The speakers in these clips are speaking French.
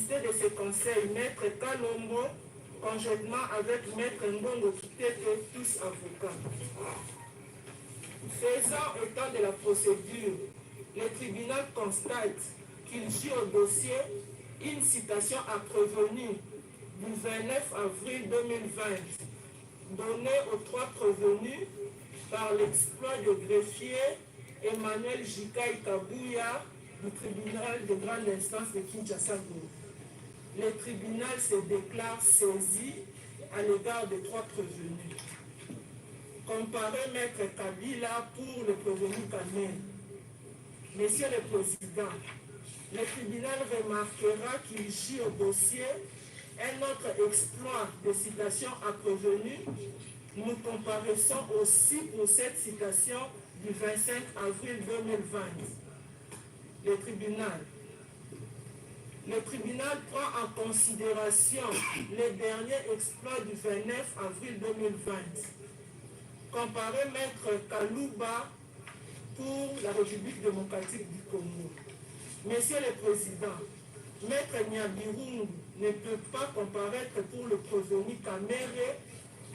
assisté de ce conseil Maître Kalombo, conjointement avec Maître Ngongo Kitete, tous avocats. Faisant état de la procédure, le tribunal constate qu'il suit au dossier une citation à prévenu du 29 avril 2020 donnée aux trois prévenus par l'exploit de greffier Emmanuel Jikai Kabuya du tribunal de grande instance de Kinshasa. Le tribunal se déclare saisi à l'égard des trois prévenus. Comparé Maître Kabila pour le prévenu Kamel. Monsieur le Président, le tribunal remarquera qu'il gît au dossier un autre exploit de citation à prévenu. Nous comparaissons aussi pour cette citation du 25 avril 2020. Le tribunal prend en considération le dernier exploit du 29 avril 2020. Comparé Maître Kalouba pour la République démocratique du Congo. Monsieur le Président, Maître Nyabirungu ne peut pas comparaître pour le prévenu Kamere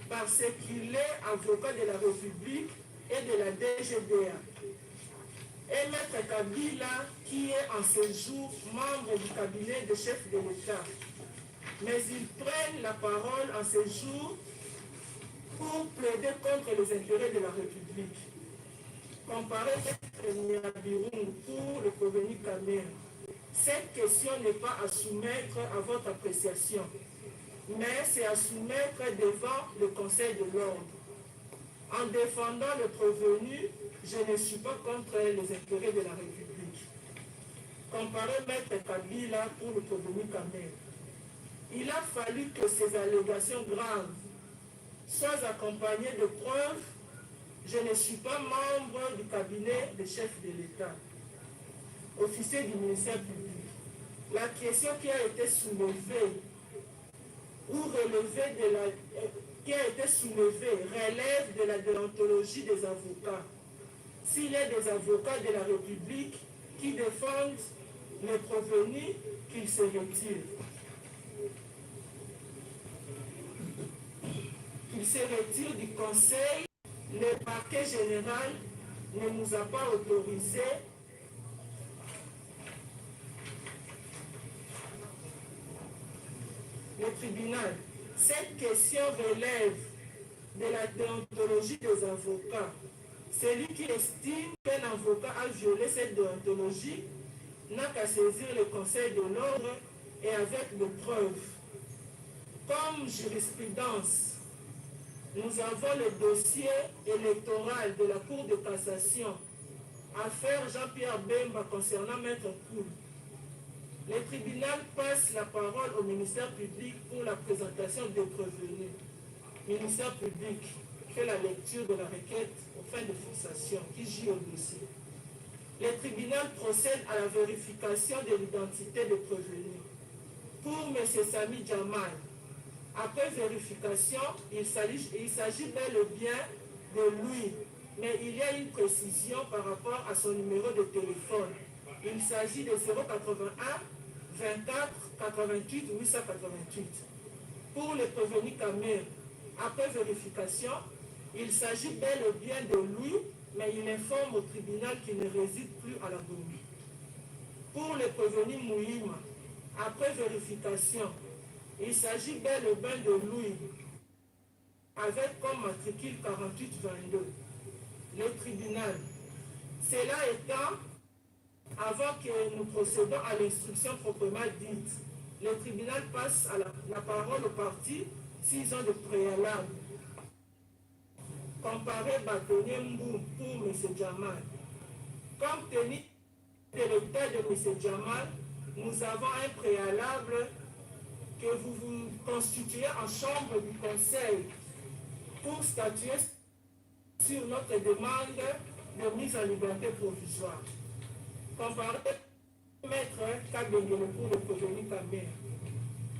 parce qu'il est avocat de la République et de la DGDA. Et Maître Kabila, qui est en ce jour membre du cabinet de chef de l'État. Mais ils prennent la parole en ce jour pour plaider contre les intérêts de la République. Comparé Maître Nyabirungu pour le prévenu Kamere, cette question n'est pas à soumettre à votre appréciation, mais c'est à soumettre devant le Conseil de l'ordre. En défendant le prévenu, je ne suis pas contre les intérêts de la République. Comparé Maître Kabila pour le prévenu Kamere, il a fallu que ces allégations graves soient accompagnées de preuves. Je ne suis pas membre du cabinet des chefs de l'État, officier du ministère public. La question qui a été soulevée relève de la déontologie des avocats. S'il y a des avocats de la République qui défendent les prévenus, qu'ils se retirent. Qu'ils se retirent du Conseil. Le parquet général ne nous a pas autorisé le tribunal. Cette question relève de la déontologie des avocats. Celui qui estime qu'un avocat a violé cette déontologie n'a qu'à saisir le Conseil de l'ordre et avec des preuves. Comme jurisprudence, nous avons le dossier électoral de la Cour de cassation, affaire Jean-Pierre Bemba concernant Maître Koul. Le tribunal passe la parole au ministère public pour la présentation des prévenus. Le ministère public fait la lecture de la requête aux fins de fixation qui gît au dossier. Le tribunal procède à la vérification de l'identité des prévenus. Pour M. Sami Djamal, après vérification, il s'agit bel et bien de lui, mais il y a une précision par rapport à son numéro de téléphone. Il s'agit de 081 24 88 888. Pour le prévenu Kamere, après vérification, il s'agit bel et bien de lui, mais il informe au tribunal qu'il ne réside plus à la Gombe. Pour le prévenu Mouima, après vérification, il s'agit bel et bien de lui, avec comme matricule 4822. Le tribunal, cela étant, avant que nous procédons à l'instruction proprement dite, le tribunal passe à la parole aux parties s'ils ont de préalable. Comparé bâtonnier Mbou pour M. Djamal. Compte tenu de l'état de M. Djamal, nous avons un préalable que vous vous constituez en chambre du conseil pour statuer sur notre demande de mise en liberté provisoire. Comparé Maître Kabengele pour le prévenu Kamere.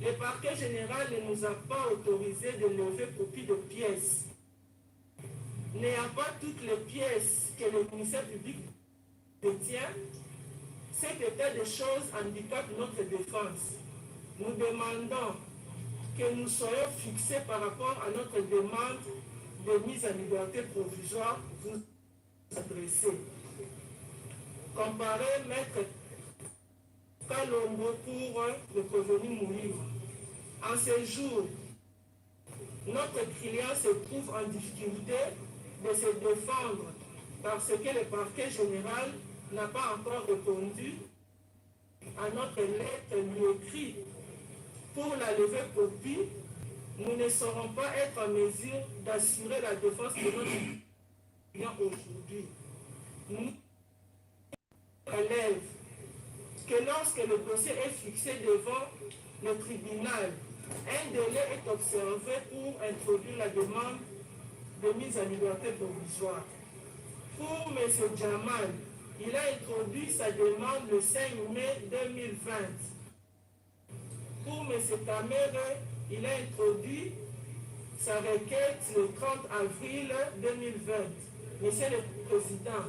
Le parquet général ne nous a pas autorisé de lever copie de pièces. N'ayant pas toutes les pièces que le ministère public détient, cet état de choses handicape notre défense. nous demandons que nous soyons fixés par rapport à notre demande de mise en liberté provisoire vous adressez. Comparez Maître Kalombo pour le prévenu Mouliva. En ces jours, notre client se trouve en difficulté de se défendre parce que le parquet général n'a pas encore répondu à notre lettre lui écrite. Pour la levée copie, nous ne saurons pas être en mesure d'assurer la défense de notre client aujourd'hui. Nous relève que lorsque le dossier est fixé devant le tribunal, un délai est observé pour introduire la demande de mise en liberté provisoire. Pour M. Jamal, il a introduit sa demande le 5 mai 2020. Pour M. Kamere, il a introduit sa requête le 30 avril 2020. Monsieur le Président,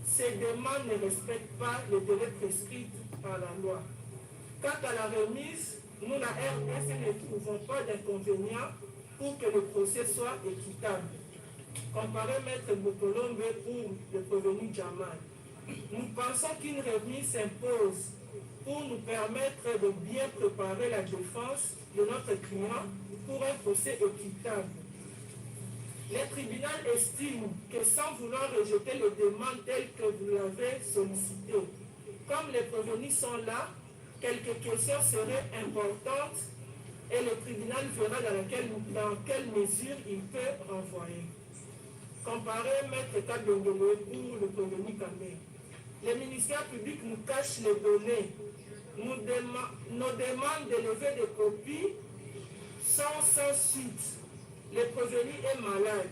ces demandes ne respectent pas le délai prescrit par la loi. Quant à la remise, nous, la RDC, ne trouvons pas d'inconvénient pour que le procès soit équitable. Comparé Maître Bokolombe pour le prévenu Jamal, nous pensons qu'une remise s'impose pour nous permettre de bien préparer la défense de notre client pour un procès équitable. Le tribunal estime que sans vouloir rejeter les demandes telles que vous l'avez sollicitées, comme les prévenus sont là, quelques questions seraient importantes et le tribunal verra dans quelle mesure il peut renvoyer. Comparé Maître Kadongolo pour le prévenu Kamé, le ministère public nous cache les données. Nos demandes de levée de copies sont sans suite. Le prévenu est malade.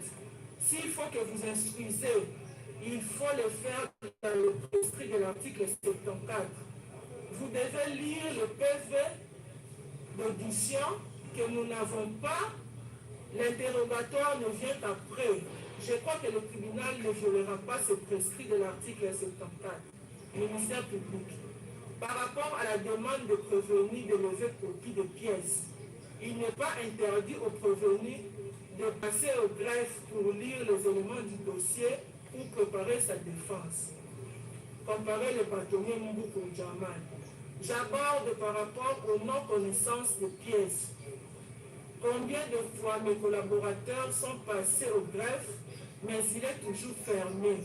S'il faut que vous instruisez, il faut le faire dans le prescrit de l'article 74. Vous devez lire le PV d'audition que nous n'avons pas. L'interrogatoire ne vient qu'après. Je crois que le tribunal ne violera pas ce prescrit de l'article 74. Ministère public. Par rapport à la demande de prévenu de lever copie de pièces, il n'est pas interdit au prévenu de passer au greffe pour lire les éléments du dossier pour préparer sa défense. Comparer le bâtonnier Mboukou Djamal. J'aborde par rapport aux non-connaissances de pièces. Combien de fois mes collaborateurs sont passés au greffe, mais il est toujours fermé.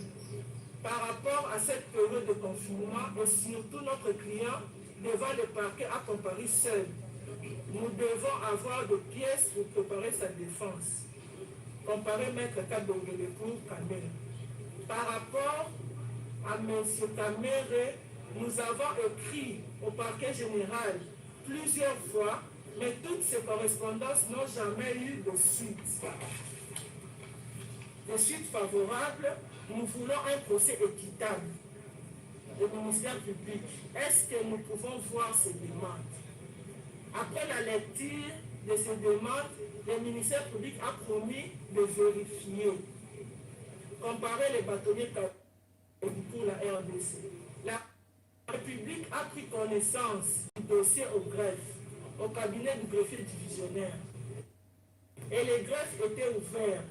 Par rapport à cette période de confinement et surtout notre client devant le parquet à comparer seul, nous devons avoir des pièces pour préparer sa défense. Comparer Maître Kadongele pour Kamere. Par rapport à M. Kamere, nous avons écrit au parquet général plusieurs fois, mais toutes ces correspondances n'ont jamais eu de suite. De suite favorable, nous voulons un procès équitable. Le ministère public, est-ce que nous pouvons voir ces demandes? Après la lecture de ces demandes, le ministère public a promis de vérifier. Comparer les bâtonniers pour la RDC. La République a pris connaissance du dossier au greffe, au cabinet du greffier divisionnaire. Et les greffes étaient ouverts.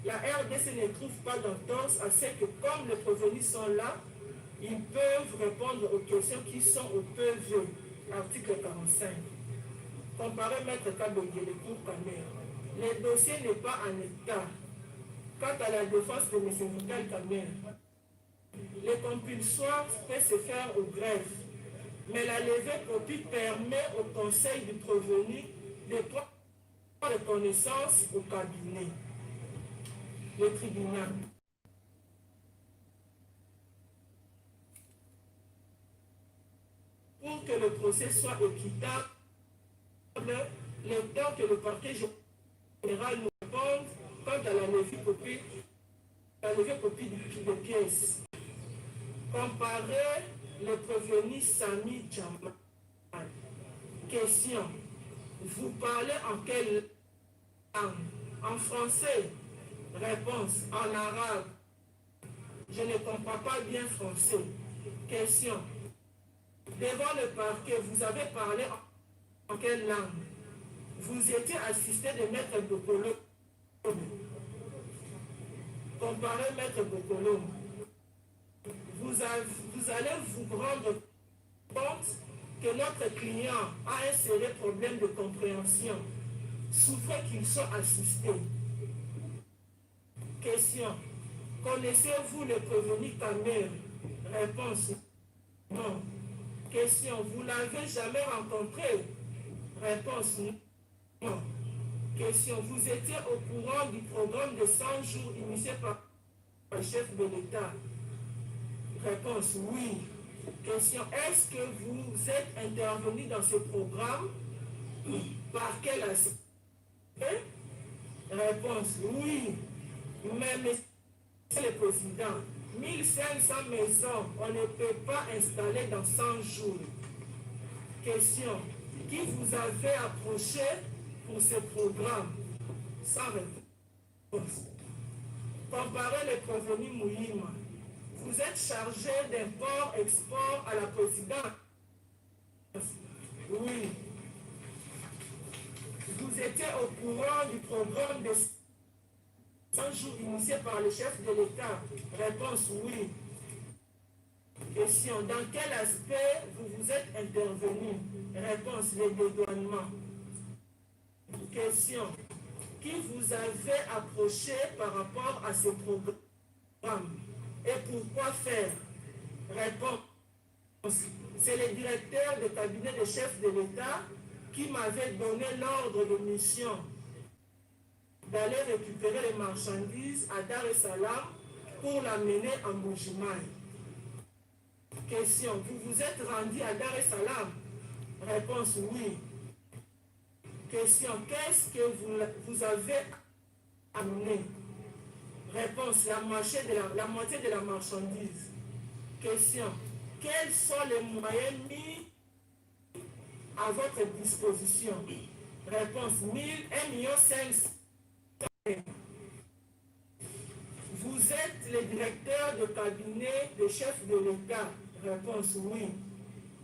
La RDC ne trouve pas d'entorse à ce que, comme les prévenus sont là, ils peuvent répondre aux questions qui sont au PV, article 45. Comparer Maître Kadongele pour Kamere. Le dossier n'est pas en état. Quant à la défense de M. Vital Kamere, le compulsoire peut se faire au greffe, mais la levée copie permet au conseil du prévenu de prendre connaissance au cabinet. Le tribunal. Pour que le procès soit équitable, le temps que le parquet général nous réponde quant à la levée copie de pièces. Comparer le prévenu Sami Jamal. Question. Vous parlez en quelle langue? En français? Réponse. En arabe. Je ne comprends pas bien français. Question. Devant le parquet, vous avez parlé en quelle langue? Vous étiez assisté de Maître Bokolo. Comparez Maître Bokolo. Vous allez vous rendre compte que notre client a un sérieux problème de compréhension. Souffrait qu'il soit assisté. Question. Connaissez-vous le prévenu Camer? Réponse. Non. Question. Vous l'avez jamais rencontré? Réponse. Non. Question. Vous étiez au courant du programme de 100 jours initié par le chef de l'État? Réponse. Oui. Question. Est-ce que vous êtes intervenu dans ce programme? Par quel aspect? Réponse. Oui. Mais Monsieur le Président, 1500 maisons, on ne peut pas installer dans 100 jours. Question. Qui vous avait approché pour ce programme? Sans réponse. Comparez les prévenus Mouhima. Vous êtes chargé d'import-export à la présidence? Oui. Vous étiez au courant du programme de 100 jours initié par le chef de l'État? Réponse. Oui. Question. Dans quel aspect vous êtes intervenu? Réponse. Le dédouanement. Question. Qui vous avait approché par rapport à ce programme? Et pourquoi faire? Réponse. C'est le directeur de cabinet de chef de l'État qui m'avait donné l'ordre de mission d'aller récupérer les marchandises à Dar es Salaam pour l'amener à Mbuji-Mayi. Question. Vous vous êtes rendu à Dar es Salaam? Réponse. Oui. Question. Qu'est-ce que vous avez amené? Réponse. La moitié de la marchandise. Question. Quels sont les moyens mis à votre disposition? Réponse. 1,5 million. Vous êtes le directeur de cabinet de chef de l'État? Réponse. Oui.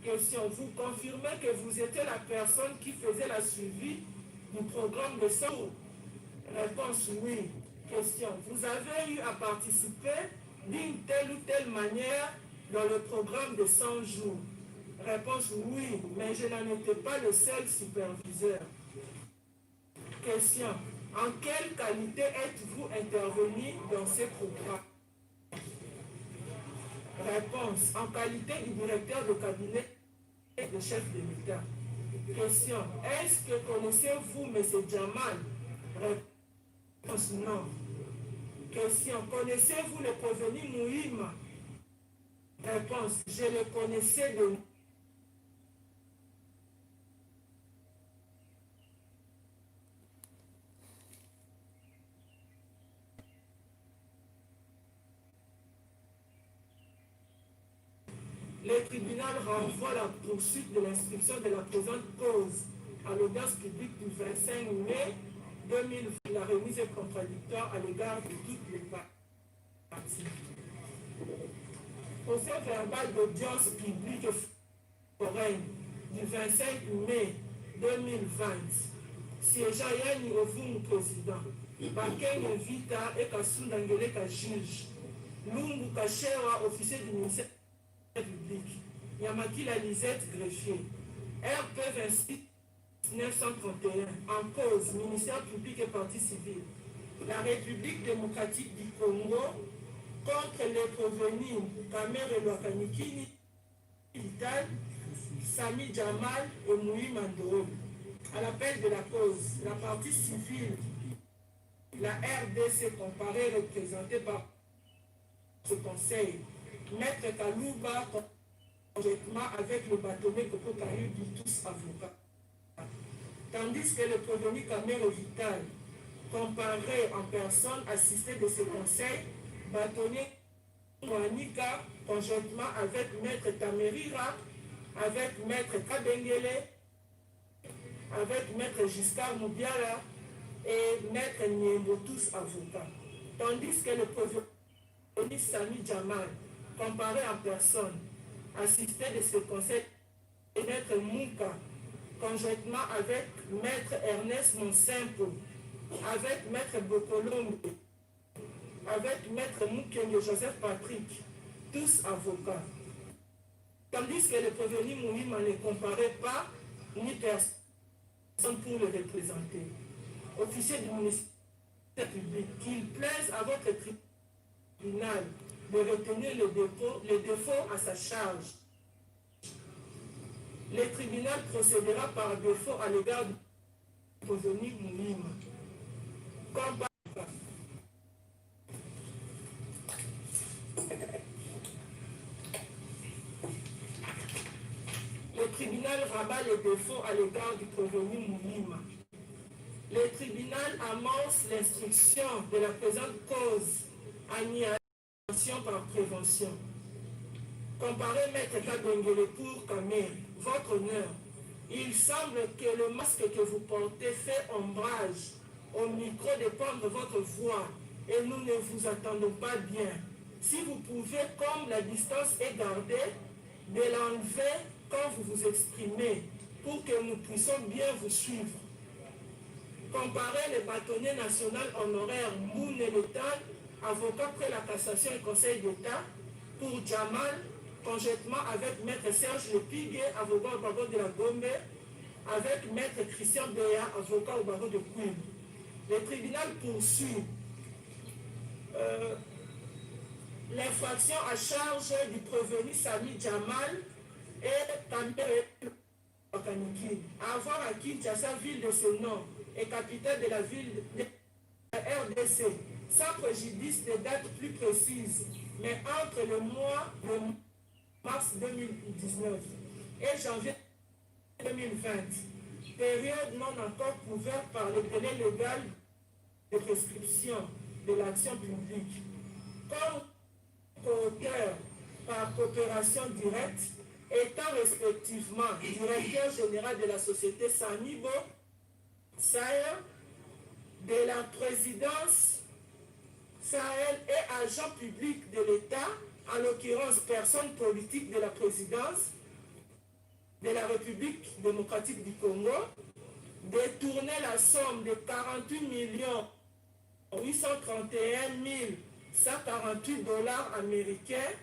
Question. Vous confirmez que vous étiez la personne qui faisait la suivi du programme de 100 jours? Réponse. Oui. Question. Vous avez eu à participer d'une telle ou telle manière dans le programme de 100 jours? Réponse. Oui, mais je n'en étais pas le seul superviseur. Question. En quelle qualité êtes-vous intervenu dans ces programmes? Réponse. En qualité du directeur de cabinet et de chef de l'État. Question. Est-ce que connaissez-vous M. Jamal? Réponse. Non. Question. Connaissez-vous le prévenu Mouhima? Réponse. Je le connaissais de... Le tribunal renvoie la poursuite de l'instruction de la présente cause à l'audience publique du 25 mai 2020. La remise est contradictoire à l'égard de toutes les parties. Procès verbal d'audience publique foraine du 25 mai 2020. Siégeant Yanni Ovum, président. Bakeng Vita et Kasunda Ngeleka, juge. Lungu Kachewa, officier du ministère public. Yamakila Lisette, greffier. RP 26 931. En cause, ministère public et partie civile. La République démocratique du Congo contre les prévenus Kamer et Lwakanikini, Vital, Sami Jamal et Mouhima Ndoro. À l'appel de la cause, la partie civile, la RDC comparée représentée par ce conseil, Maître Kalouba, conjointement avec le bâtonnier Coco Kayubi, tous avocats. Tandis que le prévenu Kamer Vital, comparé en personne, assisté de ce conseil, bâtonnier Mouanika, conjointement avec Maître Tamerira, avec Maître Kabengele, avec Maître Giscard Moubiala et Maître Niembo, tous avocats. Tandis que le prévenu Sami Jamal, comparé en personne, assisté de ce conseil, et Maître Mouka, conjointement avec Maître Ernest Monsimpo, avec Maître Bokolombe, avec Maître Mukenyo Joseph Patrick, tous avocats. Tandis que le prévenu Mouhima ne comparait pas ni personne pour le représenter. Officier du ministère public, qu'il plaise à votre tribunal de retenir les défauts à sa charge. Le tribunal procédera par défaut à l'égard du prévenu Mouhima. Le tribunal rabat les défauts à l'égard du prévenu Mouhima. Le tribunal amorce l'instruction de la présente cause annihilation par prévention. Comparé Maître Kabengele pour Kamer, votre honneur, il semble que le masque que vous portez fait ombrage au micro de prendre votre voix et nous ne vous attendons pas bien. Si vous pouvez, comme la distance est gardée, de l'enlever quand vous vous exprimez pour que nous puissions bien vous suivre. Comparez le bâtonnier national honoraire Moune Letal, avocat près la cassation et conseil d'État, pour Jamal, conjointement avec Maître Serge Lepigué, avocat au barreau de la Gombe, avec Maître Christian Béa, avocat au barreau de Queen. Le tribunal poursuit l'infraction à charge du prévenu Sami Jamal et Tambere Wakaniki, à avoir acquis Kinshasa, ville de ce nom, et capitale de la ville de la RDC, sans préjudice de dates plus précises, mais entre le mois de mars 2019 et janvier 2020, période non encore couverte par le délai légal de prescription de l'action publique. Comme co-auteur par coopération directe, étant respectivement directeur général de la société Sanibo Sahel, de la présidence Sahel et agent public de l'État, en l'occurrence personne politique de la présidence de la République démocratique du Congo, détourner la somme de 48 831 148 $ américains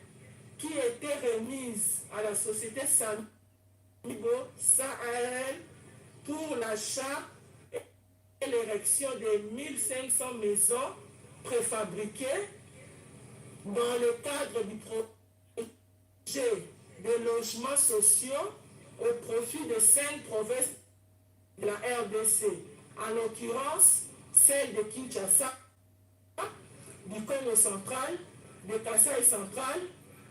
qui était remise à la société Sanibo Sahel pour l'achat et l'érection de 1500 maisons préfabriquées dans le cadre du projet de logements sociaux au profit de 5 provinces de la RDC, en l'occurrence celle de Kinshasa, du Congo central, de Kasaï central,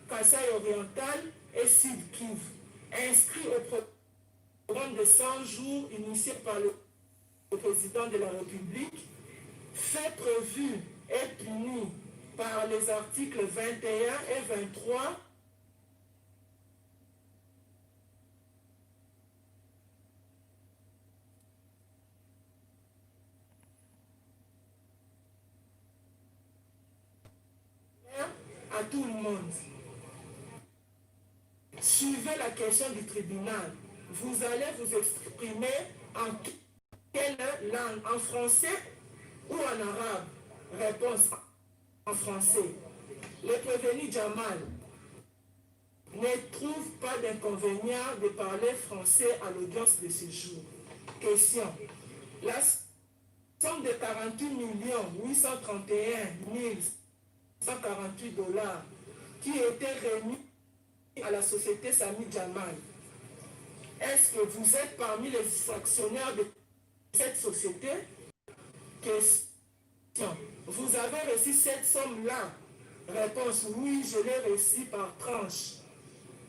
Kasaï oriental et Sud Kivu, inscrit au programme de 100 jours initié par le président de la République, fait prévu et puni par les articles 21 et 23 à tout le monde. Suivez la question du tribunal. Vous allez vous exprimer en quelle langue? En français ou en arabe? Réponse en français. Le prévenu Jamal ne trouve pas d'inconvénient de parler français à l'audience de ce jour. Question. La somme de 48 831 148 $ qui était remis à la société Sami Jamal. Est-ce que vous êtes parmi les actionnaires de cette société? Question. Vous avez reçu cette somme-là? Réponse. Oui, je l'ai reçue par tranche.